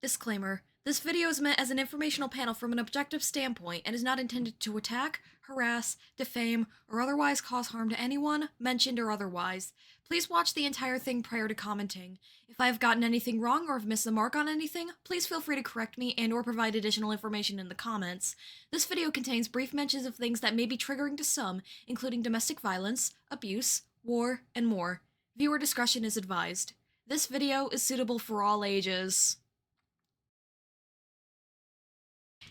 Disclaimer. This video is meant as an informational panel from an objective standpoint and is not intended to attack, harass, defame, or otherwise cause harm to anyone, mentioned or otherwise. Please watch the entire thing prior to commenting. If I have gotten anything wrong or have missed the mark on anything, please feel free to correct me and or provide additional information in the comments. This video contains brief mentions of things that may be triggering to some, including domestic violence, abuse, war, and more. Viewer discretion is advised. This video is suitable for all ages.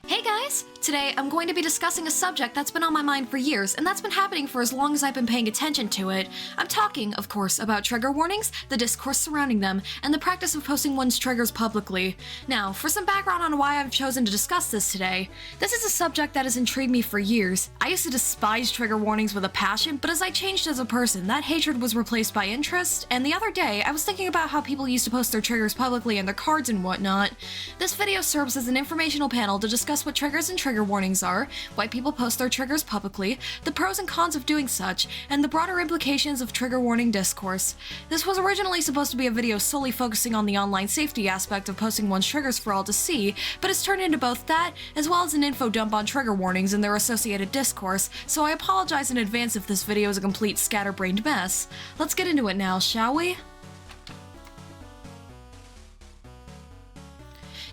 Hey guys! Today I'm going to be discussing a subject that's been on my mind for years, and that's been happening for as long as I've been paying attention to it. I'm talking, of course, about trigger warnings, the discourse surrounding them, and the practice of posting one's triggers publicly. Now, for some background on why I've chosen to discuss this today. This is a subject that has intrigued me for years. I used to despise trigger warnings with a passion, but as I changed as a person, that hatred was replaced by interest, and the other day I was thinking about how people used to post their triggers publicly in their cards and whatnot. This video serves as an informational panel to discuss what triggers and trigger warnings are, why people post their triggers publicly, the pros and cons of doing such, and the broader implications of trigger warning discourse. This was originally supposed to be a video solely focusing on the online safety aspect of posting one's triggers for all to see, but it's turned into both that, as well as an info dump on trigger warnings and their associated discourse, so I apologize in advance if this video is a complete scatterbrained mess. Let's get into it now, shall we?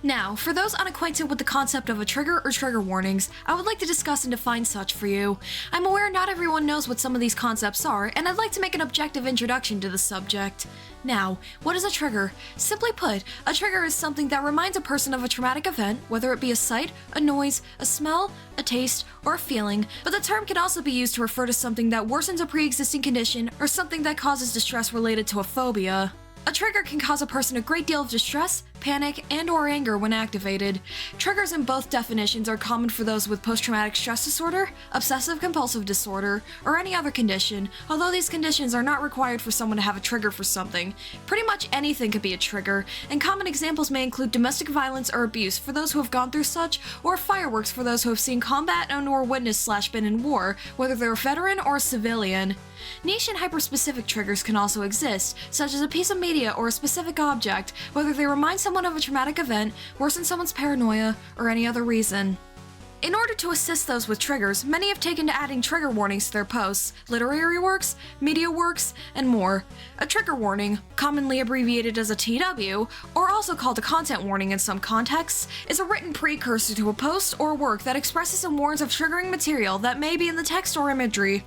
Now, for those unacquainted with the concept of a trigger or trigger warnings, I would like to discuss and define such for you. I'm aware not everyone knows what some of these concepts are, and I'd like to make an objective introduction to the subject. Now, what is a trigger? Simply put, a trigger is something that reminds a person of a traumatic event, whether it be a sight, a noise, a smell, a taste, or a feeling, but the term can also be used to refer to something that worsens a pre-existing condition or something that causes distress related to a phobia. A trigger can cause a person a great deal of distress, panic, and or anger when activated. Triggers in both definitions are common for those with post-traumatic stress disorder, obsessive-compulsive disorder, or any other condition, although these conditions are not required for someone to have a trigger for something. Pretty much anything could be a trigger, and common examples may include domestic violence or abuse for those who have gone through such, or fireworks for those who have seen combat and or witnessed / been in war, whether they're a veteran or a civilian. Niche and hyper-specific triggers can also exist, such as a piece of media or a specific object, whether they remind someone of a traumatic event, worsen someone's paranoia, or any other reason. In order to assist those with triggers, many have taken to adding trigger warnings to their posts, literary works, media works, and more. A trigger warning, commonly abbreviated as a TW, or also called a content warning in some contexts, is a written precursor to a post or work that expresses and warns of triggering material that may be in the text or imagery.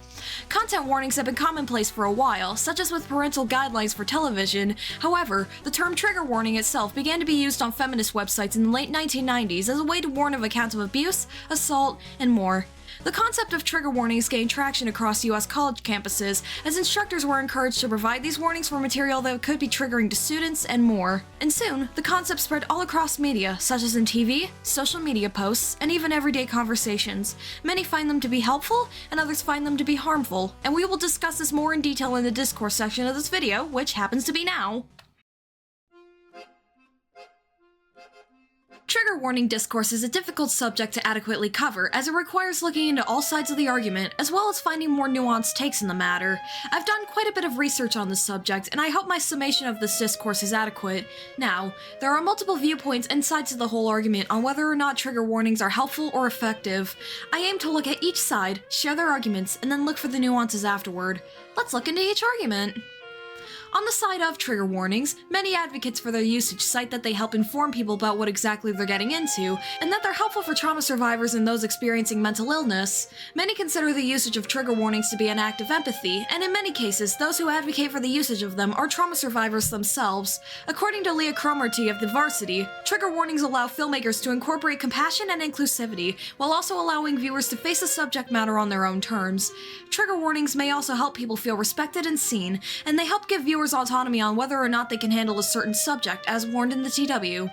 Content warnings have been commonplace for a while, such as with parental guidelines for television. However, the term trigger warning itself began to be used on feminist websites in the late 1990s as a way to warn of accounts of abuse, assault, and more. The concept of trigger warnings gained traction across US college campuses, as instructors were encouraged to provide these warnings for material that could be triggering to students and more. And soon, the concept spread all across media, such as in TV, social media posts, and even everyday conversations. Many find them to be helpful, and others find them to be harmful, and we will discuss this more in detail in the discourse section of this video, which happens to be now. Trigger warning discourse is a difficult subject to adequately cover, as it requires looking into all sides of the argument, as well as finding more nuanced takes in the matter. I've done quite a bit of research on this subject, and I hope my summation of this discourse is adequate. Now, there are multiple viewpoints and sides to the whole argument on whether or not trigger warnings are helpful or effective. I aim to look at each side, share their arguments, and then look for the nuances afterward. Let's look into each argument. On the side of trigger warnings, many advocates for their usage cite that they help inform people about what exactly they're getting into, and that they're helpful for trauma survivors and those experiencing mental illness. Many consider the usage of trigger warnings to be an act of empathy, and in many cases, those who advocate for the usage of them are trauma survivors themselves. According to Leah Cromarty of The Varsity, trigger warnings allow filmmakers to incorporate compassion and inclusivity, while also allowing viewers to face the subject matter on their own terms. Trigger warnings may also help people feel respected and seen, and they help give viewers autonomy on whether or not they can handle a certain subject, as warned in the TW.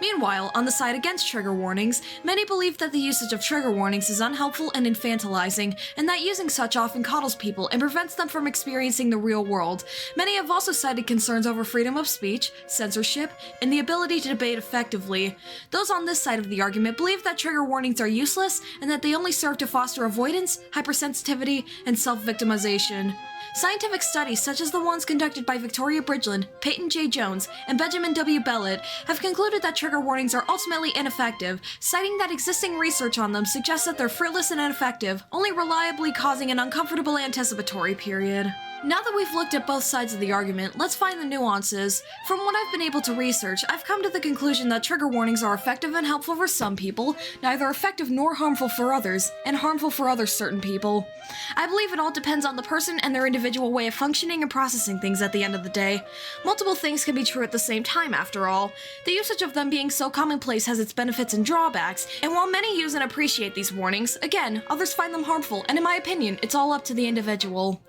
Meanwhile, on the side against trigger warnings, many believe that the usage of trigger warnings is unhelpful and infantilizing, and that using such often coddles people and prevents them from experiencing the real world. Many have also cited concerns over freedom of speech, censorship, and the ability to debate effectively. Those on this side of the argument believe that trigger warnings are useless and that they only serve to foster avoidance, hypersensitivity, and self-victimization. Scientific studies such as the ones conducted by Victoria Bridgeland, Peyton J. Jones, and Benjamin W. Bellett have concluded that trigger warnings are ultimately ineffective, citing that existing research on them suggests that they're fruitless and ineffective, only reliably causing an uncomfortable anticipatory period. Now that we've looked at both sides of the argument, let's find the nuances. From what I've been able to research, I've come to the conclusion that trigger warnings are effective and helpful for some people, neither effective nor harmful for others, and harmful for other certain people. I believe it all depends on the person and their individual way of functioning and processing things at the end of the day. Multiple things can be true at the same time, after all. The usage of them being so commonplace has its benefits and drawbacks, and while many use and appreciate these warnings, again, others find them harmful, and in my opinion, it's all up to the individual.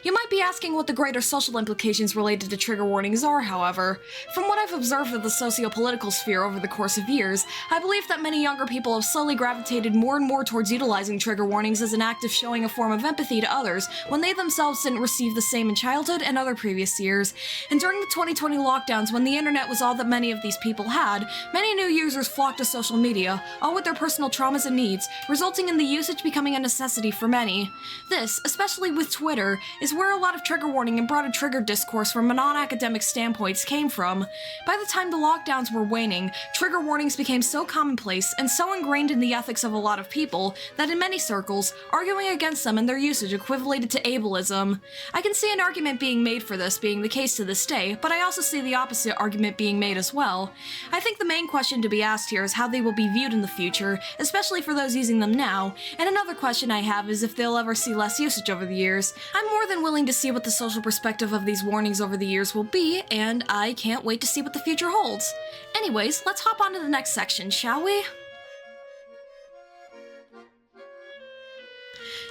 You might be asking what the greater social implications related to trigger warnings are, however. From what I've observed of the socio-political sphere over the course of years, I believe that many younger people have slowly gravitated more and more towards utilizing trigger warnings as an act of showing a form of empathy to others when they themselves didn't receive the same in childhood and other previous years. And during the 2020 lockdowns, when the internet was all that many of these people had, many new users flocked to social media, all with their personal traumas and needs, resulting in the usage becoming a necessity for many. This, especially with Twitter, is where a lot of trigger warning and broader trigger discourse from a non-academic standpoints came from. By the time the lockdowns were waning, trigger warnings became so commonplace and so ingrained in the ethics of a lot of people that in many circles, arguing against them and their usage equivalated to ableism. I can see an argument being made for this being the case to this day, but I also see the opposite argument being made as well. I think the main question to be asked here is how they will be viewed in the future, especially for those using them now, and another question I have is if they'll ever see less usage over the years. I'm more than willing to see what the social perspective of these warnings over the years will be, and I can't wait to see what the future holds. Anyways, let's hop on to the next section, shall we?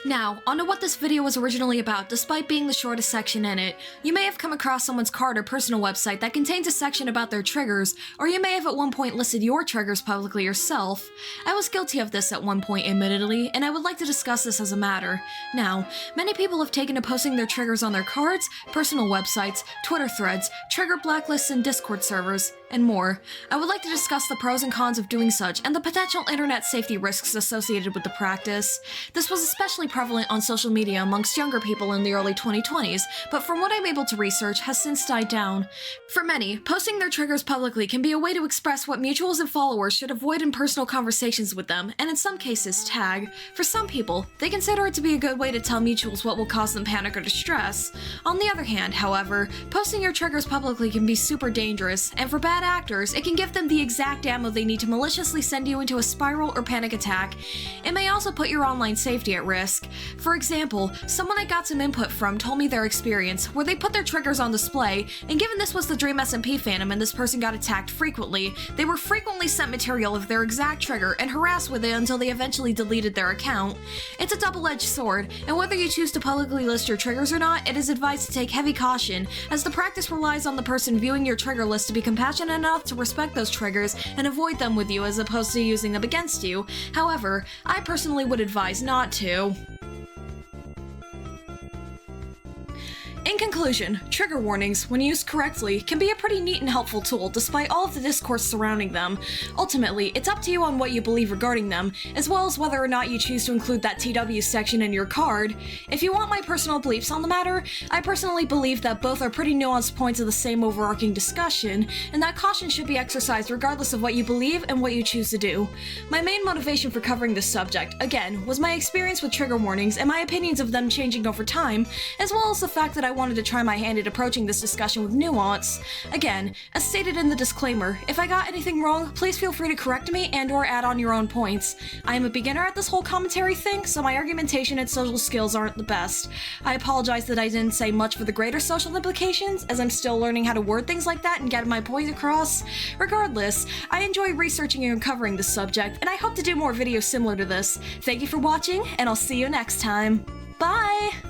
Now, onto what this video was originally about, despite being the shortest section in it. You may have come across someone's card or personal website that contains a section about their triggers, or you may have at one point listed your triggers publicly yourself. I was guilty of this at one point, admittedly, and I would like to discuss this as a matter. Now, many people have taken to posting their triggers on their cards, personal websites, Twitter threads, trigger blacklists and Discord servers, and more. I would like to discuss the pros and cons of doing such, and the potential internet safety risks associated with the practice. This was especially prevalent on social media amongst younger people in the early 2020s, but from what I'm able to research, has since died down. For many, posting their triggers publicly can be a way to express what mutuals and followers should avoid in personal conversations with them, and in some cases, tag. For some people, they consider it to be a good way to tell mutuals what will cause them panic or distress. On the other hand, however, posting your triggers publicly can be super dangerous, and for bad actors, it can give them the exact ammo they need to maliciously send you into a spiral or panic attack. It may also put your online safety at risk. For example, someone I got some input from told me their experience, where they put their triggers on display, and given this was the Dream SMP fandom and this person got attacked frequently, they were frequently sent material of their exact trigger and harassed with it until they eventually deleted their account. It's a double-edged sword, and whether you choose to publicly list your triggers or not, it is advised to take heavy caution, as the practice relies on the person viewing your trigger list to be compassionate enough to respect those triggers and avoid them with you as opposed to using them against you. However, I personally would advise not to. In conclusion, trigger warnings, when used correctly, can be a pretty neat and helpful tool despite all of the discourse surrounding them. Ultimately, it's up to you on what you believe regarding them, as well as whether or not you choose to include that TW section in your card. If you want my personal beliefs on the matter, I personally believe that both are pretty nuanced points of the same overarching discussion, and that caution should be exercised regardless of what you believe and what you choose to do. My main motivation for covering this subject, again, was my experience with trigger warnings and my opinions of them changing over time, as well as the fact that I wanted to try my hand at approaching this discussion with nuance. Again, as stated in the disclaimer, if I got anything wrong, please feel free to correct me and/or add on your own points. I am a beginner at this whole commentary thing, so my argumentation and social skills aren't the best. I apologize that I didn't say much for the greater social implications, as I'm still learning how to word things like that and get my point across. Regardless, I enjoy researching and covering this subject, and I hope to do more videos similar to this. Thank you for watching, and I'll see you next time. Bye!